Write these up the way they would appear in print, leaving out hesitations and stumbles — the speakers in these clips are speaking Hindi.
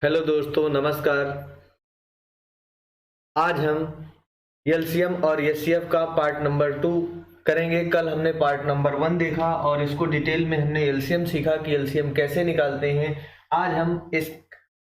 हेलो दोस्तों, नमस्कार। आज हम एलसीएम और एचसीएफ का पार्ट नंबर 2 करेंगे। कल हमने पार्ट नंबर 1 देखा और इसको डिटेल में हमने एलसीएम सीखा कि एलसीएम कैसे निकालते हैं। आज हम इस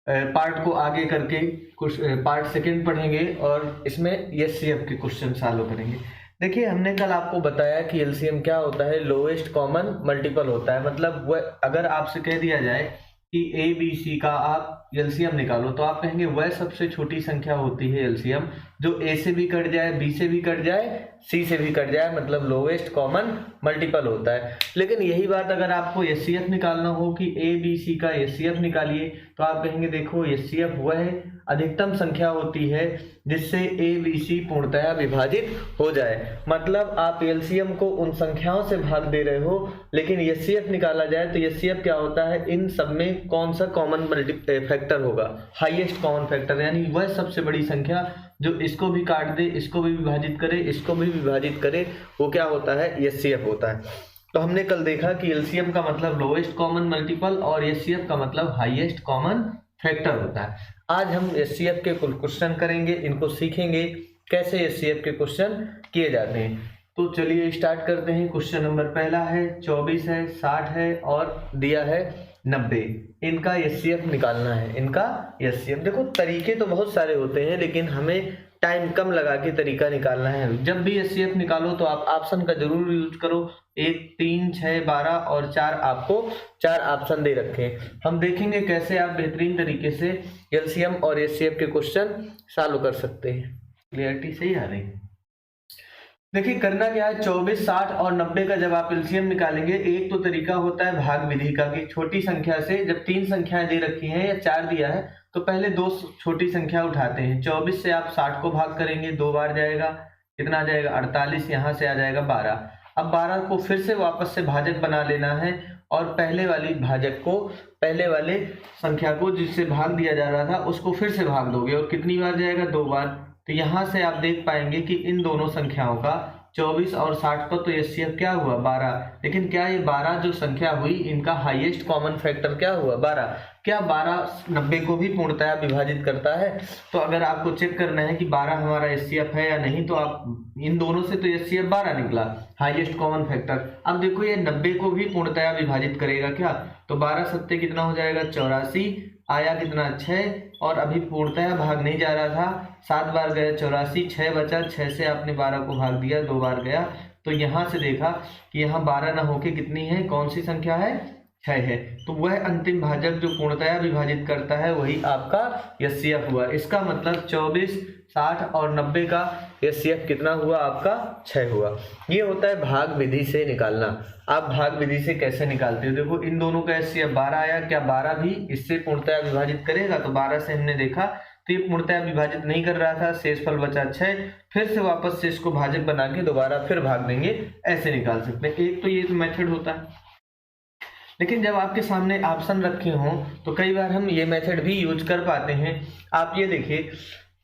पार्ट को आगे करके कुछ पार्ट सेकंड पढ़ेंगे और इसमें एचसीएफ के क्वेश्चन सॉल्व करेंगे। देखिए, हमने कल आपको बताया कि एलसीएम क्या होता है। लोएस्ट कॉमन मल्टीपल होता है। मतलब वह अगर आपसे कह दिया जाए कि ए बी सी का आप एलसीएम निकालो तो आप कहेंगे वह सबसे छोटी संख्या होती है एलसीएम जो ए से भी कट जाए, बी से भी कट जाए, सी से भी कट जाए, मतलब लोएस्ट कॉमन मल्टीपल होता है। लेकिन यही बात अगर आपको एचसीएफ निकालना हो कि ए बी सी का एचसीएफ निकालिए तो आप कहेंगे देखो एचसीएफ वह अधिकतम संख्या होती है जिससे ए बी सी पूर्णतया विभाजित हो जाए। मतलब आप एलसीएम को उन संख्याओं से भाग दे रहे हो, लेकिन एचसीएफ निकाला जाए तो एचसीएफ क्या होता है, इन सब में कौन सा कॉमन फैक्टर होगा, हाईएस्ट कॉमन फैक्टर, यानी वह सबसे बड़ी संख्या जो इसको भी काट दे, इसको भी विभाजित करे, इसको भी विभाजित करे, वो क्या होता है, एचसीएफ होता है। तो हमने कल देखा कि एलसीएम का मतलब लोएस्ट कॉमन मल्टीपल और एचसीएफ का मतलब हाईएस्ट कॉमन फैक्टर होता है। आज हम एचसीएफ के कुल क्वेश्चन करेंगे, इनको सीखेंगे कैसे एचसीएफ के क्वेश्चन किए जाते हैं। तो चलिए स्टार्ट करते हैं। क्वेश्चन नंबर पहला है, 24 है, 60 है और दिया है 90। इनका एचसीएफ निकालना है। इनका एचसीएफ देखो, तरीके तो बहुत सारे होते हैं लेकिन हमें टाइम कम लगा के तरीका निकालना है। जब भी एचसीएफ निकालो तो आप ऑप्शन का जरूर यूज करो। 1, 3, 6, 12 और 4, आपको 4 ऑप्शन दे रखे हैं। हम देखेंगे कैसे आप बेहतरीन तरीके से एलसीएम और एचसीएफ के क्वेश्चन सॉल्व कर सकते हैं। क्लियरिटी सही आ रही है। देखिए करना क्या है, 24, 60 और 90 का जब आप एलसीएम निकालेंगे, एक तो तरीका होता है भाग विधि का कि छोटी संख्या से, जब 3 संख्याएं दे रखी हैं या 4 दिया है तो पहले 2 छोटी संख्या उठाते हैं। 24 से आप 60 को भाग करेंगे, 2 बार जाएगा, कितना आ जाएगा 48, यहाँ से आ जाएगा 12। अब 12 को फिर से वापस से भाजक बना लेना है और पहले वाली भाजक को, पहले वाले संख्या को जिससे भाग दिया जा रहा था उसको फिर से भाग दोगे और कितनी बार जाएगा, 2 बार। तो यहाँ से आप देख पाएंगे कि इन दोनों संख्याओं का 24 और 60 का तो एचसीएफ क्या हुआ, 12। लेकिन क्या ये 12 जो संख्या हुई इनका हाईएस्ट कॉमन फैक्टर क्या हुआ, 12। क्या 12 90 को भी पूर्णतया विभाजित करता है? तो अगर आपको चेक करना है कि 12 हमारा एचसीएफ है या नहीं तो आप इन दोनों से तो एचसीएफ 12 निकला, हाईएस्ट कॉमन फैक्टर। अब देखो ये 90 को भी पूर्णतया विभाजित करेगा क्या, तो 12 सत्ते कितना हो जाएगा, 84, आया कितना 6 और अभी पूर्णतया भाग नहीं जा रहा था, 7 बार गया 84, 6 बचा, 6 से आपने 12 को भाग दिया, 2 बार गया। तो यहाँ से देखा कि यहाँ 12 ना होके कितनी है, कौन सी संख्या है, 6 है। तो वह अंतिम भाजक जो पूर्णतया विभाजित करता है वही आपका एचसीएफ हुआ। इसका मतलब 24, 60 और 90 का एचसीएफ कितना हुआ आपका, 6 हुआ। ये होता है भाग विधि से निकालना। आप भाग विधि से कैसे निकालते हो, देखो इन दोनों का एचसीएफ 12 आया, क्या 12 भी इससे पूर्णतया विभाजित करेगा, तो 12 से हमने देखा तो ये पूर्णतया विभाजित नहीं कर रहा था, शेषफल बचा 6। फिर से वापस से इसको भाजक बना के दोबारा फिर भाग देंगे, ऐसे निकाल सकते हैं। एक तो ये मेथड होता है। लेकिन जब आपके सामने ऑप्शन रखे हों तो कई बार हम ये मेथड भी यूज कर पाते हैं। आप ये देखिए,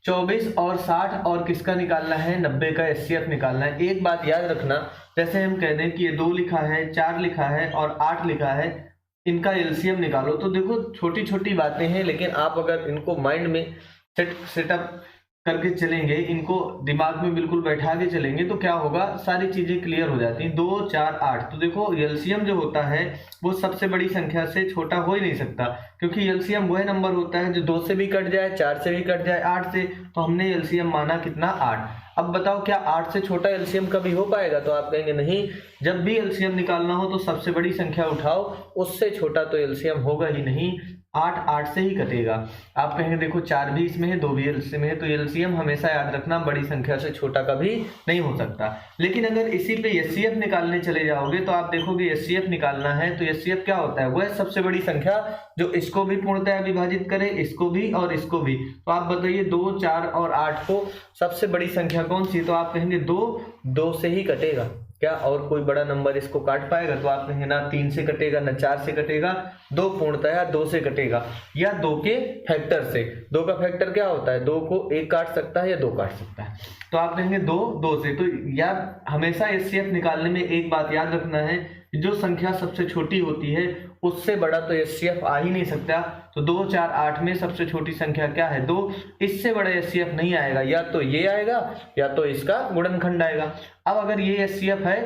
24 और 60 और किसका निकालना है, 90 का एचसीएफ निकालना है। एक बात याद रखना, जैसे हम कह दें कि ये 2 लिखा है, 4 लिखा है और 8 लिखा है, इनका एलसीएम निकालो। तो देखो छोटी छोटी बातें हैं लेकिन आप अगर इनको माइंड में सेटअप करके चलेंगे, इनको दिमाग में बिल्कुल बैठा के चलेंगे तो क्या होगा, सारी चीजें क्लियर हो जाती हैं। 2, 4, 8, तो देखो एलसीएम जो होता है वो सबसे बड़ी संख्या से छोटा हो ही नहीं सकता, क्योंकि एलसीएम वह नंबर होता है जो 2 से भी कट जाए, 4 से भी कट जाए, 8 से। तो हमने एलसीएम माना कितना, 8। अब बताओ क्या 8 से छोटा एलसीएम कभी हो पाएगा, तो आप कहेंगे नहीं। जब भी एलसीएम निकालना हो तो सबसे बड़ी संख्या उठाओ, उससे छोटा तो एलसीएम होगा ही नहीं। 8 8 से ही कटेगा। आप कहेंगे देखो 4 भी इसमें है, 2 भी इसमें है, तो एलसीएम हमेशा याद रखना बड़ी संख्या से छोटा कभी नहीं हो सकता। लेकिन अगर इसी पे एचसीएफ निकालने चले जाओगे तो आप देखोगे एचसीएफ निकालना है तो एचसीएफ क्या होता है, वह सबसे बड़ी संख्या जो इसको भी पूर्णतया विभाजित करे, इसको भी और इसको भी। तो आप बताइए 2, 4 और 8 को सबसे बड़ी संख्या कौन सी, तो आप कहेंगे 2 से ही कटेगा। क्या और कोई बड़ा नंबर इसको काट पाएगा, तो आप कहेंगे ना 3 से कटेगा ना 4 से कटेगा, 2 पूर्णतया 2 से कटेगा या 2 के फैक्टर से। 2 का फैक्टर क्या होता है, 2 को 1 काट सकता है या 2 काट सकता है। तो आप कहेंगे 2 से। तो यार हमेशा एचसीएफ निकालने में एक बात याद रखना है, जो संख्या सबसे छोटी होती है उससे बड़ा तो एचसीएफ आ ही नहीं सकता। तो 2 4 8 में सबसे छोटी संख्या क्या है? 2। इससे बड़ा एचसीएफ नहीं आएगा, या तो ये आएगा या तो इसका गुणनखंड आएगा। अब अगर ये एचसीएफ है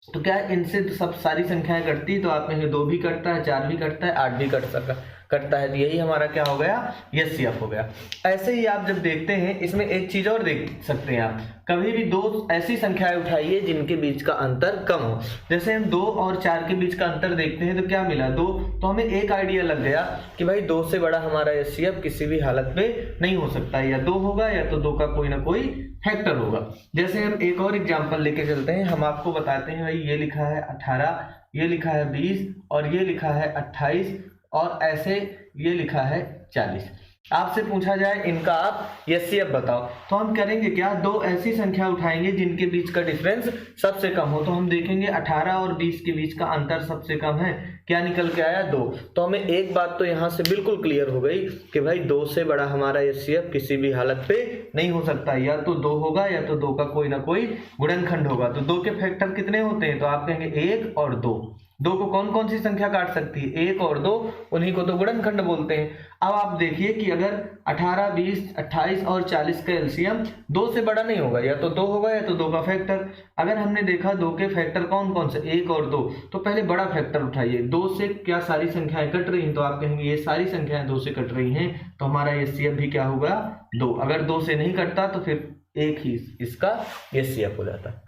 तो क्या इनसे तो सब सारी संख्याएं कटती है, तो आप कहेंगे 2 भी कटता है, 4 भी कटता है, 8 भी कटता है। तो यही हमारा क्या हो गया? एचसीएफ हो गया। ऐसे ही आप जब देखते हैं इसमें एक चीज और देख सकते हैं आप, कभी भी 2 ऐसी संख्याएं उठाइए जिनके बीच का अंतर कम हो। जैसे हम 2 और 4 के बीच का अंतर देखते हैं तो क्या मिला? 2। तो हमें एक आइडिया लग गया कि भाई 2 से बड़ा हमारा एचसीएफ किसी भी हालत में नहीं हो सकता, या 2 होगा या तो 2 का कोई ना कोई फैक्टर होगा। जैसे हम एक और एग्जाम्पल लेके चलते हैं, हम आपको बताते हैं भाई ये लिखा है 18, ये लिखा है 20 और ये लिखा है 28 और ऐसे ये लिखा है 40। आपसे पूछा जाए इनका आप एचसीएफ बताओ, तो हम करेंगे क्या? 2 ऐसी संख्या उठाएंगे जिनके बीच का डिफरेंस सबसे कम हो। तो हम देखेंगे 18 और 20 के बीच का अंतर सबसे कम है, क्या निकल के आया? 2। तो हमें एक बात तो यहाँ से बिल्कुल क्लियर हो गई कि भाई 2 से बड़ा हमारा एचसीएफ किसी भी हालत पे नहीं हो सकता, या तो 2 होगा या तो 2 का कोई ना कोई गुणनखंड होगा। तो 2 के फैक्टर कितने होते हैं? तो आप कहेंगे 1 और 2। 2 को कौन कौन सी संख्या काट सकती है? 1 और 2, उन्हीं को तो गुणनखंड बोलते हैं। अब आप देखिए कि अगर 18, 20, 28 और 40 का एलसीएम 2 से बड़ा नहीं होगा, या तो 2 होगा या तो 2 का फैक्टर। अगर हमने देखा 2 के फैक्टर कौन कौन से? 1 और 2, तो पहले बड़ा फैक्टर उठाइए। 2 से क्या सारी संख्याएं कट रही हैं? तो आप कहेंगे ये सारी संख्याएं 2 से कट रही हैं, तो हमारा एचसीएफ भी क्या होगा? 2। अगर 2 से नहीं कटता तो फिर 1 ही इसका एचसीएफ हो जाता है।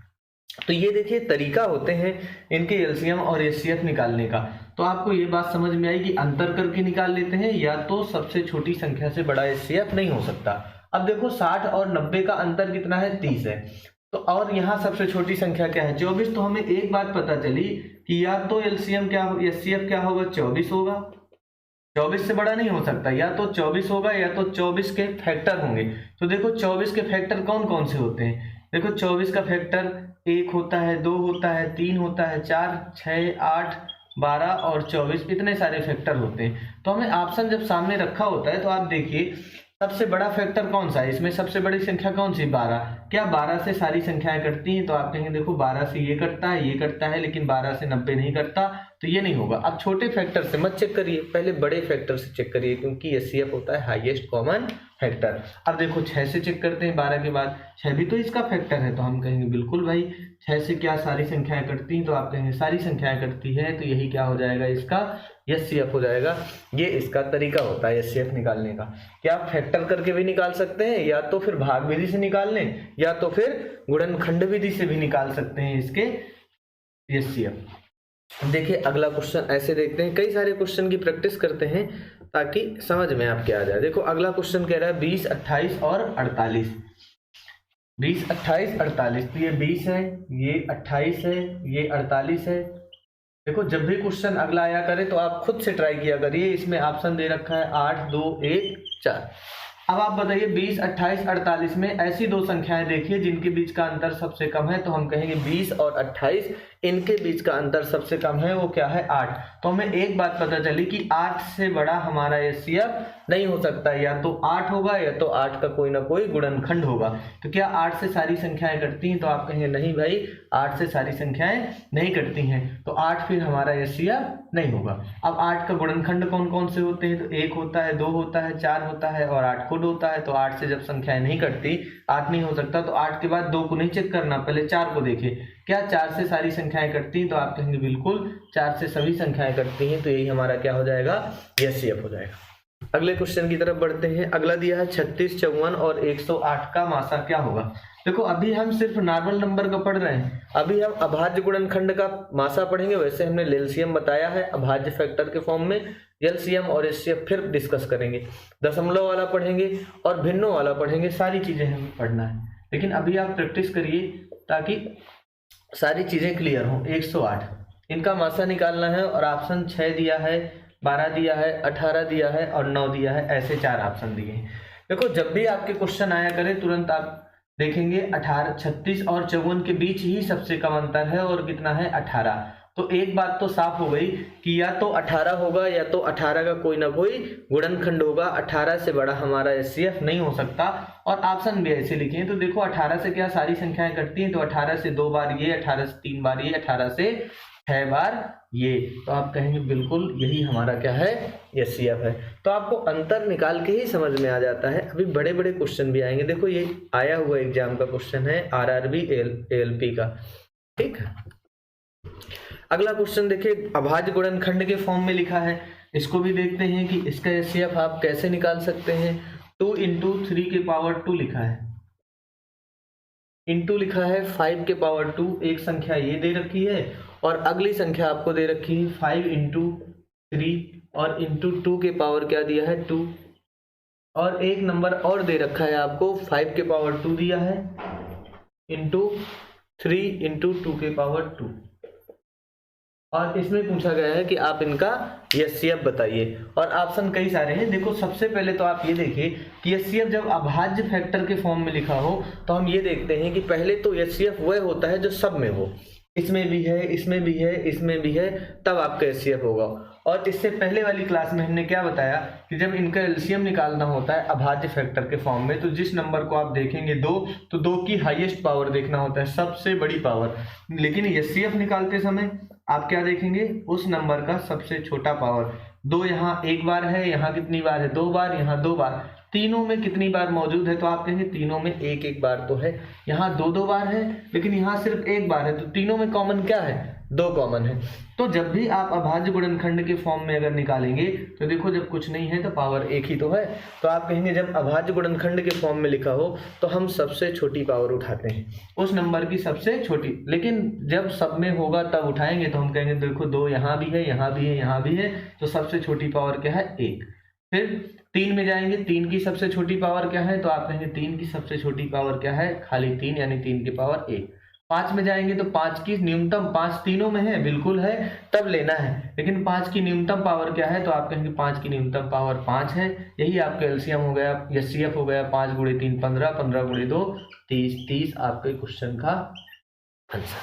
तो ये देखिए तरीका होते हैं इनके एलसीएम और एचसीएफ निकालने का। तो आपको ये बात समझ में आई कि अंतर करके निकाल लेते हैं, या तो सबसे छोटी संख्या से बड़ा एचसीएफ नहीं हो सकता। अब देखो 60 और 90 का अंतर कितना है? 30 है। तो और यहाँ सबसे छोटी संख्या क्या है? 24। तो हमें एक बात पता चली कि या तो एलसीएम क्या हो, एचसीएफ क्या होगा? 24 होगा। 24 से बड़ा नहीं हो सकता, या तो 24 होगा या तो 24 के फैक्टर होंगे। तो देखो 24 के फैक्टर कौन कौन से होते हैं? देखो 24 का फैक्टर 1 होता है, 2 होता है, 3 होता है, 4, 6, 8, 12 और 24, इतने सारे फैक्टर होते हैं। तो हमें ऑप्शन जब सामने रखा होता है तो आप देखिए सबसे बड़ा फैक्टर कौन सा है? इसमें सबसे बड़ी संख्या कौन सी? 12। क्या 12 से सारी संख्याएं कटती हैं? तो आप कहेंगे देखो 12 से ये कटता है, ये कटता है, लेकिन 12 से 90 नहीं कटता, तो ये नहीं होगा। अब छोटे फैक्टर से मत चेक करिए, पहले बड़े फैक्टर से चेक करिए, क्योंकि एचसीएफ होता है हाईएस्ट कॉमन फैक्टर। अब देखो 6 से चेक करते हैं 12 के बाद, 6 भी तो इसका फैक्टर है, तो हम कहेंगे बिल्कुल भाई 6 से क्या सारी संख्याएं कटती हैं? तो आप कहेंगे सारी संख्याएं कटती है, तो यही क्या हो जाएगा? इसका एचसीएफ हो जाएगा। ये इसका तरीका होता है एचसीएफ निकालने का। क्या आप फैक्टर करके भी निकाल सकते हैं, या तो फिर भाग विधि से निकाल लें, या तो फिर गुणनखंड विधि से भी निकाल सकते हैं इसके एचसीएफ। देखिए अगला क्वेश्चन ऐसे देखते हैं, कई सारे क्वेश्चन की प्रैक्टिस करते हैं ताकि समझ में आपके आ जाए। देखो अगला क्वेश्चन कह रहा है 20, 28 और 48। 20, 28, 48, तो ये 20 है, ये 28 है, ये 48 है। देखो जब भी क्वेश्चन अगला आया करे तो आप खुद से ट्राई किया करिए। इसमें ऑप्शन दे रखा है 8, 2, 1, 4। अब आप बताइए 20, 28, 48 में ऐसी 2 संख्याएं देखिए जिनके बीच का अंतर सबसे कम है। तो हम कहेंगे 20 और 28 इनके बीच का अंतर सबसे कम है, वो क्या है? 8। तो हमें एक बात पता चली कि 8 से बड़ा हमारा एचसीएफ नहीं हो सकता, या तो 8 होगा या तो 8 का कोई ना कोई गुणनखंड होगा। तो क्या 8 से सारी संख्याएं कटती हैं? तो आप कहेंगे नहीं भाई 8 से सारी संख्याएं नहीं कटती हैं, तो 8 फिर हमारा एचसीएफ नहीं होगा। अब 8 का गुणनखंड कौन कौन से होते हैं? तो 1 होता है, 2 होता है, 4 होता है और 8 खुद होता है। तो 8 से जब संख्याएं नहीं कटती, 8 नहीं हो सकता, तो 8 के बाद 2 को नहीं चेक करना, पहले 4 को देखें। क्या 4 से सारी संख्याएं कटती हैं? तो आप कहेंगे बिल्कुल 4 से सभी संख्याएं कटती हैं, तो यही हमारा क्या हो जाएगा? एचसीएफ हो जाएगा। अगले क्वेश्चन की तरफ बढ़ते हैं। अगला दिया है 36, 54 और 108 का मासा क्या होगा। देखो अभी हम सिर्फ नॉर्मल नंबर का पढ़ रहे हैं, अभी हम अभाज्य गुणनखंड का मासा पढ़ेंगे। वैसे हमने एलसीएम बताया है अभाज्य फैक्टर के फॉर्म में, एलसीएम और एचसीएफ फिर डिस्कस करेंगे। दशमलव वाला पढ़ेंगे और भिन्नों वाला पढ़ेंगे, सारी चीजें हमें पढ़ना है। लेकिन अभी आप प्रैक्टिस करिए ताकि सारी चीजें क्लियर हों। 108 इनका मासा निकालना है और ऑप्शन 6 दिया है, 12 दिया है, 18 दिया है और 9 दिया है, ऐसे 4 ऑप्शन दिए हैं। देखो जब भी आपके क्वेश्चन आया करे तुरंत आप देखेंगे 18, 36 और 54 के बीच ही सबसे कम अंतर है, और कितना है? 18। तो एक बात तो साफ हो गई कि या तो 18 होगा या तो 18 का कोई ना कोई गुणनखंड होगा। 18 से बड़ा हमारा HCF नहीं हो सकता। और ऑप्शन भी ऐसे लिखे हैं तो देखो 18 से क्या सारी संख्याएं कटती हैं, तो 18 से 2 बार ये, 18 से 3 बार ये, 18 से 6 बार ये, तो आप कहेंगे बिल्कुल यही हमारा क्या है, HCF है। तो आपको अंतर निकाल के ही समझ में आ जाता है। अभी बड़े बड़े क्वेश्चन भी आएंगे। देखो ये आया हुआ एग्जाम का क्वेश्चन है RRB ALP का, ठीक है। अगला क्वेश्चन देखिए, अभाज्य गुणनखंड के फॉर्म में लिखा है। इसको भी देखते हैं कि इसका HCF आप कैसे निकाल सकते हैं। 2 × 3 के पावर 2 लिखा है, इंटू लिखा है 5 के पावर 2। एक संख्या ये दे रखी है और अगली संख्या आपको दे रखी है 5 × 3 और इंटू 2 के पावर क्या दिया है 2, और एक नंबर और दे रखा है आपको 5 के पावर 2 दिया है इंटू 3 × 2 के पावर 2। और इसमें पूछा गया है कि आप इनका HCF बताइए, और ऑप्शन कई सारे हैं। देखो सबसे पहले तो आप ये देखिए कि HCF जब अभाज्य फैक्टर के फॉर्म में लिखा हो तो हम ये देखते हैं कि पहले तो HCF वह होता है जो सब में हो, इसमें भी है, इसमें भी है, इसमें भी है, तब आपका HCF होगा। और इससे पहले वाली क्लास में हमने क्या बताया कि जब इनका LCM निकालना होता है अभाज्य फैक्टर के फॉर्म में, तो जिस नंबर को आप देखेंगे 2, तो 2 की हाईएस्ट पावर देखना होता है, सबसे बड़ी पावर। लेकिन HCF निकालते समय आप क्या देखेंगे, उस नंबर का सबसे छोटा पावर। 2 यहाँ एक बार है, यहाँ कितनी बार है 2 बार, यहाँ 2 बार, तीनों में कितनी बार मौजूद है, तो आप कहेंगे तीनों में एक एक बार तो है। यहाँ 2 बार है लेकिन यहाँ सिर्फ एक बार है, तो तीनों में कॉमन क्या है, 2 कॉमन है। तो जब भी आप अभाज्य गुणनखंड के फॉर्म में अगर निकालेंगे तो देखो जब कुछ नहीं है तो पावर एक ही तो है, तो आप कहेंगे जब अभाज्य गुणनखंड के फॉर्म में लिखा हो तो हम सबसे छोटी पावर उठाते हैं, उस नंबर की सबसे छोटी। लेकिन जब सब में होगा तब उठाएंगे तो हम कहेंगे देखो 2 यहाँ भी है, यहाँ भी है, यहाँ भी है, तो सबसे छोटी पावर क्या है 1। फिर 3 में जाएंगे, 3 की सबसे छोटी पावर क्या है, तो आप कहेंगे 3 की सबसे छोटी पावर क्या है, खाली 3, यानी 3 की पावर 1। 5 में जाएंगे तो 5 की न्यूनतम, 5 तीनों में है, बिल्कुल है, तब लेना है। लेकिन 5 की न्यूनतम पावर क्या है, तो आप कहेंगे 5 की न्यूनतम पावर 5 है। यही आपका LCM हो गया, HCF हो गया 5 × 3 15, 15 × 2 30, 30 आपके क्वेश्चन का आंसर।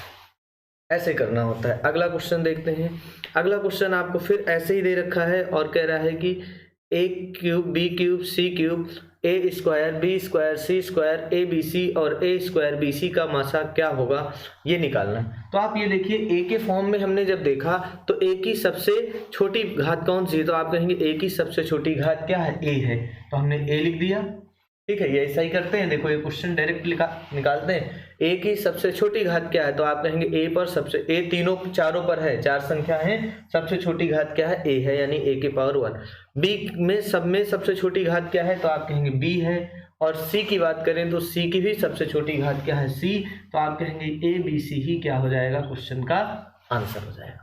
ऐसे करना होता है। अगला क्वेश्चन देखते हैं। अगला क्वेश्चन आपको फिर ऐसे ही दे रखा है और कह रहा है कि A³ B³ C³ A² B² C² ABC और A² BC का मासा क्या होगा, ये निकालना। तो आप ये देखिए A के फॉर्म में हमने जब देखा तो A की सबसे छोटी घात कौन सी है, तो आप कहेंगे A की सबसे छोटी घात क्या है, A है, तो हमने A लिख दिया। ठीक है, ये ऐसा ही करते हैं। देखो ये क्वेश्चन डायरेक्ट निकालते हैं। A की सबसे छोटी घात क्या है, तो आप कहेंगे A पर सबसे, A तीनों चारों पर है, 4 संख्या है, सबसे छोटी घात क्या है A है, यानी A के पावर 1। B में सब में सबसे छोटी घात क्या है, तो आप कहेंगे B है। और C की बात करें तो C की भी सबसे छोटी घात क्या है C, तो आप कहेंगे ABC ही क्या हो जाएगा, क्वेश्चन का आंसर हो जाएगा।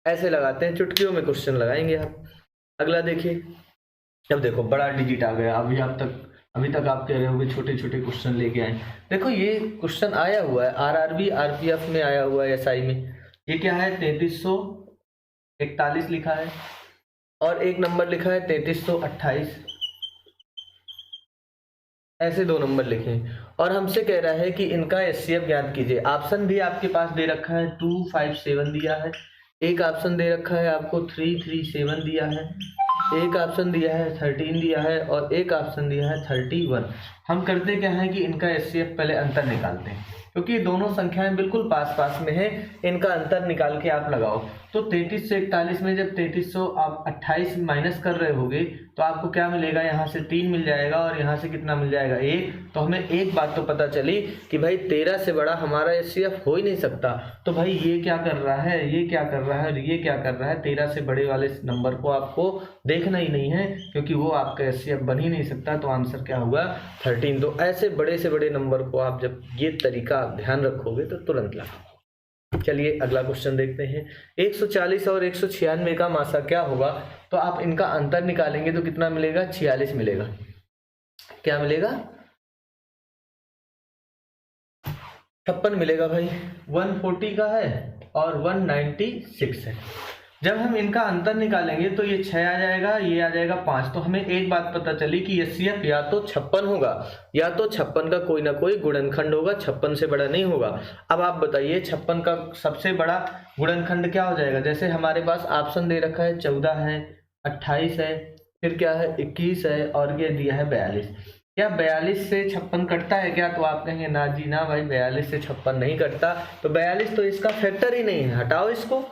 ऐसे लगाते हैं, चुटकियों में क्वेश्चन लगाएंगे आप। अगला देखिए, अब देखो बड़ा डिजिट आ गया। अभी तक आप कह रहे होंगे छोटे छोटे क्वेश्चन लेके आए। देखो ये क्वेश्चन आया हुआ है RRB RPF में आया हुआ है, SI में। ये क्या है 3341 लिखा है और एक नंबर लिखा है 3328, ऐसे 2 नंबर लिखे हैं और हमसे कह रहा है कि इनका HCF ज्ञात कीजिए। ऑप्शन भी आपके पास दे रखा है, 257 दिया है, एक ऑप्शन दे रखा है आपको 337 दिया है, एक ऑप्शन दिया है 13 दिया है और एक ऑप्शन दिया है 31। हम करते क्या है कि इनका HCF पहले अंतर निकालते हैं, क्योंकि ये दोनों संख्याएं बिल्कुल पास पास में है, इनका अंतर निकाल के आप लगाओ। तो 33 से 41 में जब 3328 माइनस कर रहे होगे तो आपको क्या मिलेगा, यहाँ से 3 मिल जाएगा और यहाँ से कितना मिल जाएगा 1। तो हमें एक बात तो पता चली कि भाई 13 से बड़ा हमारा HCF हो ही नहीं सकता। तो भाई ये क्या कर रहा है, ये क्या कर रहा है और ये क्या कर रहा है, 13 से बड़े वाले नंबर को आपको देखना ही नहीं है, क्योंकि वो आपका HCF बन ही नहीं सकता। तो आंसर क्या होगा 13। तो ऐसे बड़े से बड़े नंबर को आप जब ये तरीका ध्यान रखोगे तो तुरंत लगाओ। चलिए अगला क्वेश्चन देखते हैं। 140 और 196 का मासा क्या होगा, तो आप इनका अंतर निकालेंगे तो कितना मिलेगा, 46 मिलेगा। क्या मिलेगा, 56 मिलेगा भाई। 140 का है और 196 है। जब हम इनका अंतर निकालेंगे तो ये 6 आ जाएगा, ये आ जाएगा 5। तो हमें एक बात पता चली कि एचसीएफ या तो 56 होगा या तो 56 का कोई ना कोई गुणनखंड होगा, 56 से बड़ा नहीं होगा। अब आप बताइए 56 का सबसे बड़ा गुणनखंड क्या हो जाएगा। जैसे हमारे पास ऑप्शन दे रखा है 14 है, 28 है, फिर क्या है 21 है और ये दिया है 42। क्या 42 से 56 कटता है क्या? तो आप कहेंगे ना जी ना भाई, 42 से 56 नहीं कटता। तो 42 तो इसका फैक्टर ही नहीं है, हटाओ इसको।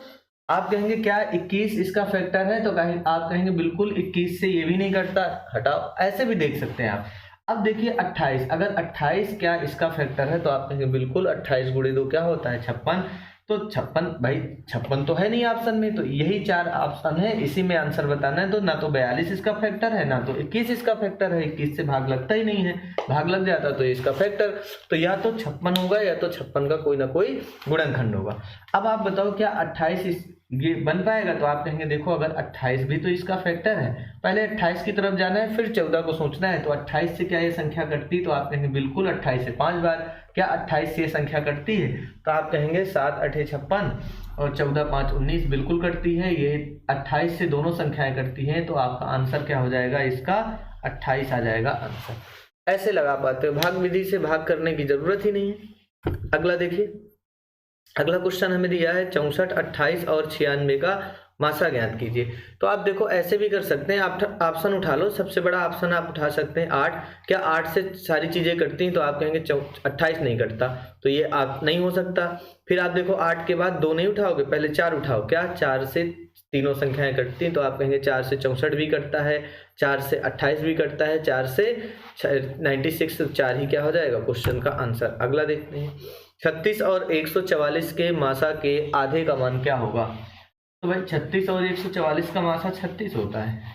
आप कहेंगे क्या 21 इसका फैक्टर है? तो आप कहेंगे बिल्कुल 21 से ये भी नहीं कटता, हटाओ। ऐसे भी देख सकते हैं आप। अब देखिए 28, अगर 28 क्या इसका फैक्टर है? तो आप कहेंगे बिल्कुल 28 गुणे 2 क्या होता है 56। तो 56 भाई 56 तो है नहीं ऑप्शन में, तो यही 4 ऑप्शन है, इसी में आंसर बताना है। तो ना तो 42 इसका फैक्टर है, ना तो 21 इसका फैक्टर है। 21 से भाग लगता ही नहीं है, भाग लग जाता तो इसका फैक्टर। तो या तो 56 होगा या तो 56 का कोई ना कोई गुणनखंड होगा। अब आप बताओ क्या 28 ये बन पाएगा? तो आप कहेंगे देखो अगर 28 भी तो इसका फैक्टर है, पहले 28 की तरफ जाना है फिर 14 को सोचना है। तो 28 से क्या ये संख्या कटती? तो आप कहेंगे बिल्कुल 28 से 5 बार। क्या 28 से ये संख्या कटती है? तो आप कहेंगे 7 8 56 और 14 5 19 बिल्कुल कटती है। ये 28 से दोनों संख्याएं कटती हैं, तो आपका आंसर क्या हो जाएगा? इसका 28 आ जाएगा आंसर। ऐसे लगा पाते हो, भाग विधि से भाग करने की जरूरत ही नहीं है। अगला देखिए, अगला क्वेश्चन हमें दिया है 64, 28 और 96 का मासा ज्ञात कीजिए। तो आप देखो ऐसे भी कर सकते हैं, आप ऑप्शन उठा लो। सबसे बड़ा ऑप्शन आप उठा सकते हैं 8। क्या 8 से सारी चीजें कटती हैं? तो आप कहेंगे 28 नहीं कटता, तो ये आप नहीं हो सकता। फिर आप देखो 8 के बाद 2 नहीं उठाओगे, पहले 4 उठाओ। क्या 4 से तीनों संख्याएं कटती हैं? तो आप कहेंगे 4 से 64 भी कटता है, 4 से 28 भी कटता है, 4 से 96, तो 4 ही क्या हो जाएगा क्वेश्चन का आंसर। अगला देखते हैं 36 और 144 के मासा के आधे का मान क्या होगा? तो भाई 36 और 144 का मासा 36 होता है।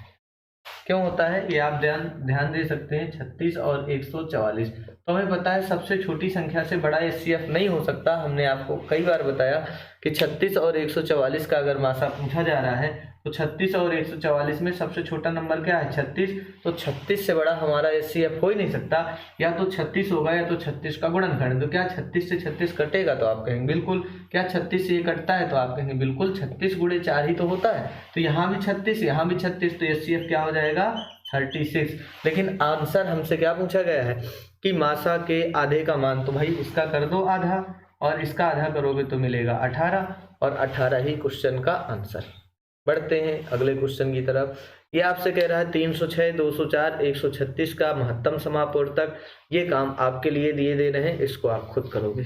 क्यों होता है ये आप ध्यान दे सकते हैं। 36 और 144, तो हमें पता है सबसे छोटी संख्या से बड़ा एचसीएफ नहीं हो सकता। हमने आपको कई बार बताया कि 36 और 144 का अगर मासा पूछा जा रहा है तो 36 और 144 में सबसे छोटा नंबर क्या है? 36। तो 36 से बड़ा हमारा एचसीएफ हो ही नहीं सकता। या तो 36 होगा या तो 36 का गुणनखंड। तो क्या 36 से 36 कटेगा? तो आप कहेंगे बिल्कुल। क्या 36 से ये कटता है? तो आप कहेंगे बिल्कुल। 36 गुणे 4 ही तो होता है। तो यहाँ भी 36, यहाँ भी 36, तो एचसीएफ क्या हो जाएगा? 36। लेकिन आंसर हमसे क्या पूछा गया है कि मासा के आधे का मान। तो भाई इसका कर दो आधा और इसका आधा करोगे तो मिलेगा 18, और 18 ही क्वेश्चन का आंसर। बढ़ते हैं अगले क्वेश्चन की तरफ। ये आपसे कह रहा है 306, 204, 136 का महत्तम समापवर्तक। ये काम आपके लिए दिए दे रहे हैं, इसको आप खुद करोगे।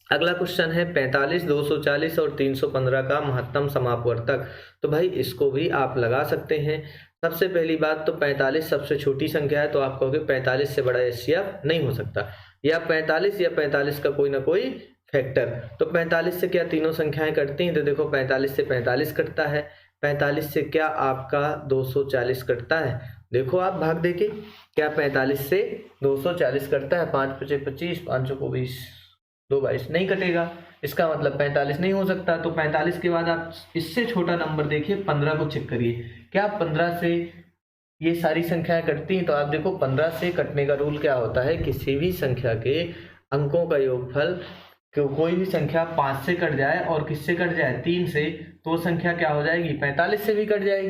अगला क्वेश्चन है 45, 240 और 315 का महत्तम समापवर्तक। तो भाई इसको भी आप लगा सकते हैं। सबसे पहली बात तो 45 सबसे छोटी संख्या है, तो आप कहोगे 45 से बड़ा एचसीएफ नहीं हो सकता, या 45 या 45 का कोई ना कोई फैक्टर। तो 45 से क्या तीनों संख्याएं कटती हैं? तो देखो 45 से 45 कटता है, 45 से क्या आपका 240 कटता है। देखो आप भाग देके, क्या 45 से 240 कटता है? 5 5 25, 5 को 20, 2 22 नहीं कटेगा। इसका मतलब 45 नहीं हो सकता। तो 45 के बाद आप इससे छोटा नंबर देखिए, 15 को चेक करिए। क्या 15 से ये सारी संख्याएं कटती हैं? तो आप देखो 15 से कटने का रूल क्या होता है, किसी भी संख्या के अंकों का योगफल, कोई भी संख्या 5 से कट जाए और किससे कट जाए? 3 से, तो संख्या क्या हो जाएगी? 45 से भी कट जाएगी।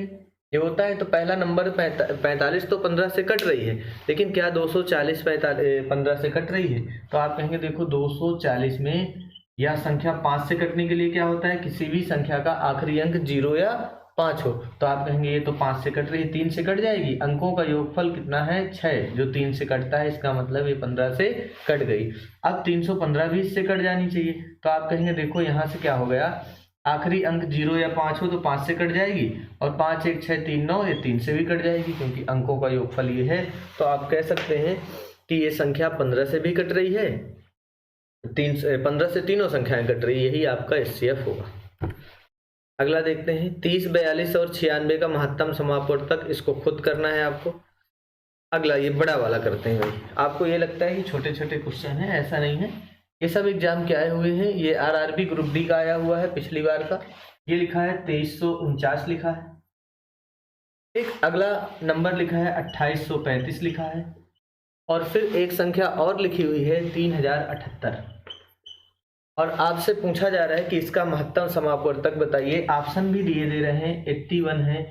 ये होता है। तो पहला नंबर 45 तो 15 से कट रही है, लेकिन क्या 240 15 से कट रही है? तो आप कहेंगे देखो 240 में यह संख्या 5 से कटने के लिए क्या होता है, किसी भी संख्या का आखिरी अंक 0 या 5 हो। तो आप कहेंगे ये तो 5 से कट रही है, 3 से कट जाएगी। अंकों का योगफल कितना है? 6, जो 3 से कटता है, इसका मतलब ये 15 से कट गई। अब 315 भी इससे कट जानी चाहिए। तो आप कहेंगे देखो यहाँ से क्या हो गया, आखिरी अंक 0 या 5 हो तो 5 से कट जाएगी, और 5 1 6 3 9, ये 3 से भी कट जाएगी, क्योंकि अंकों का योगफल ये है। तो आप कह सकते हैं कि ये संख्या 15 से भी कट रही है, 15 से तीनों संख्याएं कट रही है, यही आपका एचसीएफ होगा। अगला देखते हैं 30, 42 और 96 का महत्तम समापवर्तक। इसको खुद करना है आपको। अगला ये बड़ा वाला करते हैं भाई। आपको ये लगता है कि छोटे छोटे क्वेश्चन हैं, ऐसा नहीं है। ये सब एग्जाम के आए हुए हैं। ये आरआरबी ग्रुप डी का आया हुआ है पिछली बार का। ये लिखा है 2349 लिखा है। एक अगला नंबर लिखा है 2835 लिखा है, और फिर एक संख्या और लिखी हुई है 3078, और आपसे पूछा जा रहा है कि इसका महत्तम समापवर्तक बताइए। ऑप्शन भी दिए दे रहे हैं, 81 है,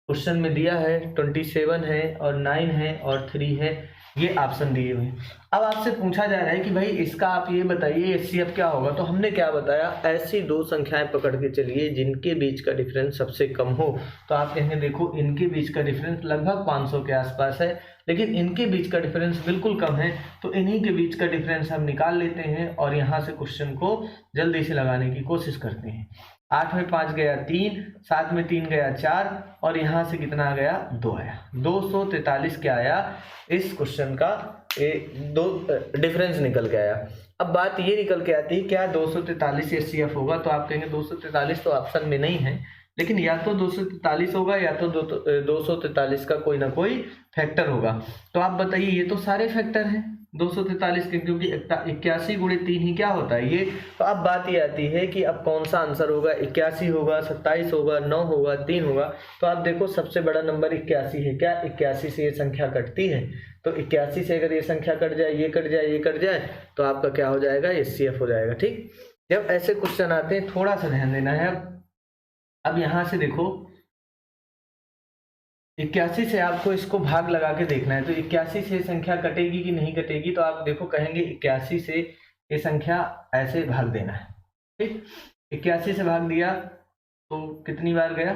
क्वेश्चन में दिया है 27 है और 9 है और 3 है, ये ऑप्शन दिए हुए हैं। अब आपसे पूछा जा रहा है कि भाई इसका आप ये बताइए HCF क्या होगा। तो हमने क्या बताया, ऐसी दो संख्याएं पकड़ के चलिए जिनके बीच का डिफरेंस सबसे कम हो। तो आप कहेंगे देखो इनके बीच का डिफरेंस लगभग 500 के आसपास है, लेकिन इनके बीच का डिफरेंस बिल्कुल कम है, तो इन्हीं के बीच का डिफरेंस हम निकाल लेते हैं और यहाँ से क्वेश्चन को जल्दी से लगाने की कोशिश करते हैं। 8 में 5 गया 3, 7 में 3 गया 4 और यहाँ से कितना आ गया 2 आया। 243 क्या आया इस क्वेश्चन का, दो डिफरेंस निकल के आया। अब बात ये निकल के आती है क्या 243 HCF होगा। तो आप कहेंगे 243 तो ऑप्शन में नहीं है, लेकिन या तो 243 होगा या तो 243 का कोई ना कोई फैक्टर होगा। तो आप बताइए, ये तो सारे फैक्टर हैं 243 के, क्योंकि 81 गुणे 3 ही क्या होता है ये। तो अब बात ये आती है कि अब कौन सा आंसर होगा, 81 होगा, 27 होगा, 9 होगा, 3 होगा। तो आप देखो सबसे बड़ा नंबर 81 है, क्या 81 से ये संख्या कटती है। तो 81 से अगर ये संख्या कट जाए, ये कट जाए, ये कट जाए, तो आपका क्या हो जाएगा, HCF हो जाएगा। ठीक, जब ऐसे क्वेश्चन आते हैं थोड़ा सा ध्यान देना है। अब यहाँ से देखो 81 से आपको इसको भाग लगा के देखना है। तो 81 से संख्या कटेगी कि नहीं कटेगी। तो आप देखो कहेंगे 81 से ये संख्या ऐसे भाग देना है। ठीक, 81 से भाग दिया तो कितनी बार गया,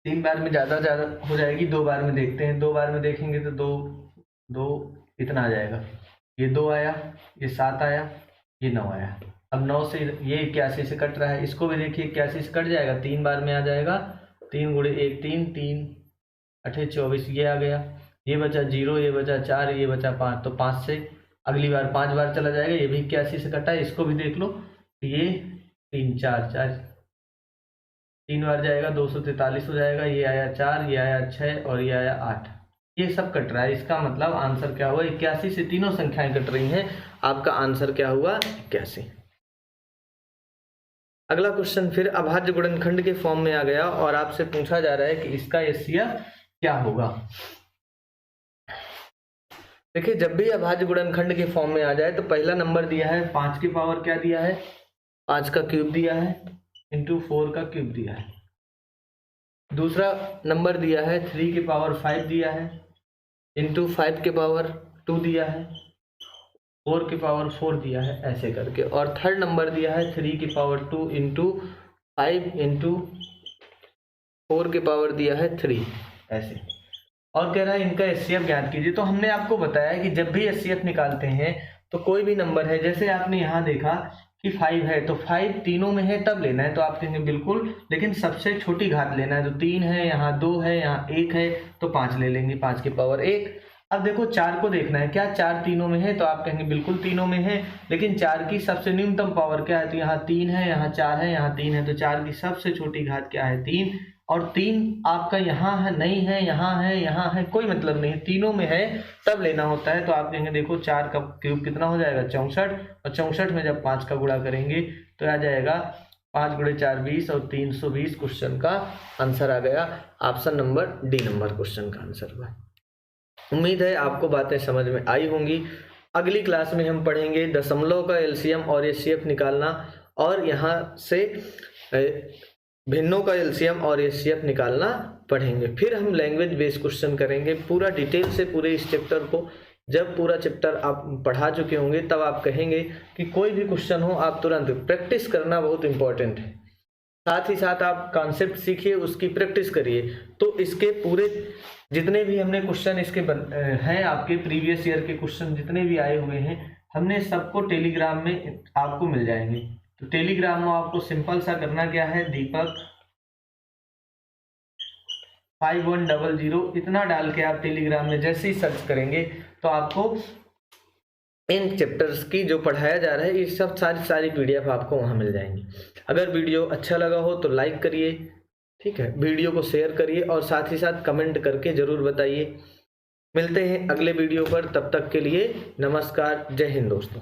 3 बार में ज्यादा हो जाएगी, 2 बार में देखते हैं। 2 बार में देखेंगे तो 2 इतना आ जाएगा, ये 2 आया, ये 7 आया, ये 9 आया। अब 9 से ये 81 से कट रहा है, इसको भी देखिए 81 से कट जाएगा, 3 बार में आ जाएगा, 3 गुणे 1 3, 3 8 24, ये आ गया, ये बचा 0, ये बचा 4, ये बचा 5। तो 5 से अगली बार 5 बार चला जाएगा, ये भी 81 से कटा है, इसको भी देख लो, ये 3 4 4 3 बार जाएगा, 243 हो जाएगा, ये आया 4, ये आया 6 और ये आया 8। ये सब कट रहा है, इसका मतलब आंसर क्या हुआ, 81 से तीनों संख्याएं कट रही हैं। आपका आंसर क्या हुआ, 81। अगला क्वेश्चन फिर अभाज्य गुणनखंड के फॉर्म में आ गया और आपसे पूछा जा रहा है कि इसका HCF क्या होगा। देखिए जब भी अभाज्य गुणनखंड के फॉर्म में आ जाए तो पहला नंबर दिया है 5 की पावर क्या दिया है, 5 का क्यूब दिया है इंटू 4 का क्यूब दिया है। दूसरा नंबर दिया है 3 की पावर 5 दिया है इंटू 5 की पावर 2 दिया है, 4 की पावर 4 दिया है, ऐसे करके। और थर्ड नंबर दिया है 3 की पावर 2 इंटू 5 इंटू 4 की पावर दिया है 3, ऐसे। और कह रहा है इनका HCF ज्ञात कीजिए। तो हमने आपको बताया कि जब भी HCF निकालते हैं तो कोई भी नंबर है, जैसे आपने यहाँ देखा कि 5 है तो 5 तीनों में है तब लेना है। तो आप कहेंगे बिल्कुल, लेकिन सबसे छोटी घात लेना है। तो 3 है, यहाँ 2 है, यहाँ 1 है, तो 5 ले लेंगे, 5 की पावर 1। अब देखो 4 को देखना है, क्या 4 तीनों में है। तो आप कहेंगे बिल्कुल तीनों में है, लेकिन 4 की सबसे न्यूनतम पावर क्या है। तो यहाँ 3 है, यहाँ 4 है, यहाँ 3 है, तो 4 की सबसे छोटी घात क्या है, 3। और 3 आपका यहाँ है, नहीं है, यहाँ है, यहाँ है, कोई मतलब नहीं है, तीनों में है तब लेना होता है। तो आप कहेंगे देखो 4 का क्यूब कितना हो जाएगा, 64, और 64 में जब 5 का गुणा करेंगे तो आ जाएगा 5 गुणे 4 20 और 320। क्वेश्चन का आंसर आ गया, option number D number question का आंसर हुआ। उम्मीद है आपको बातें समझ में आई होंगी। अगली क्लास में हम पढ़ेंगे दशमलव का LCM और HCF निकालना, और यहाँ से भिन्नों का LCM और HCF निकालना पढ़ेंगे। फिर हम लैंग्वेज बेस्ड क्वेश्चन करेंगे पूरा डिटेल से, पूरे इस चैप्टर को। जब पूरा चैप्टर आप पढ़ा चुके होंगे तब आप कहेंगे कि कोई भी क्वेश्चन हो आप तुरंत प्रैक्टिस करना बहुत इंपॉर्टेंट है। साथ ही साथ आप कॉन्सेप्ट सीखिए, उसकी प्रैक्टिस करिए। तो इसके पूरे जितने भी हमने क्वेश्चन इसके हैं, आपके प्रीवियस ईयर के क्वेश्चन जितने भी आए हुए हैं, हमने सबको टेलीग्राम में आपको मिल जाएंगे। तो टेलीग्राम में आपको सिंपल सा करना क्या है, दीपक 5100 इतना डाल के आप टेलीग्राम में जैसे ही सर्च करेंगे तो आपको इन चैप्टर्स की जो पढ़ाया जा रहा है ये सब सारी PDF आपको वहाँ मिल जाएंगी। अगर वीडियो अच्छा लगा हो तो लाइक करिए, ठीक है, वीडियो को शेयर करिए और साथ ही साथ कमेंट करके ज़रूर बताइए। मिलते हैं अगले वीडियो पर, तब तक के लिए नमस्कार, जय हिंद दोस्तों।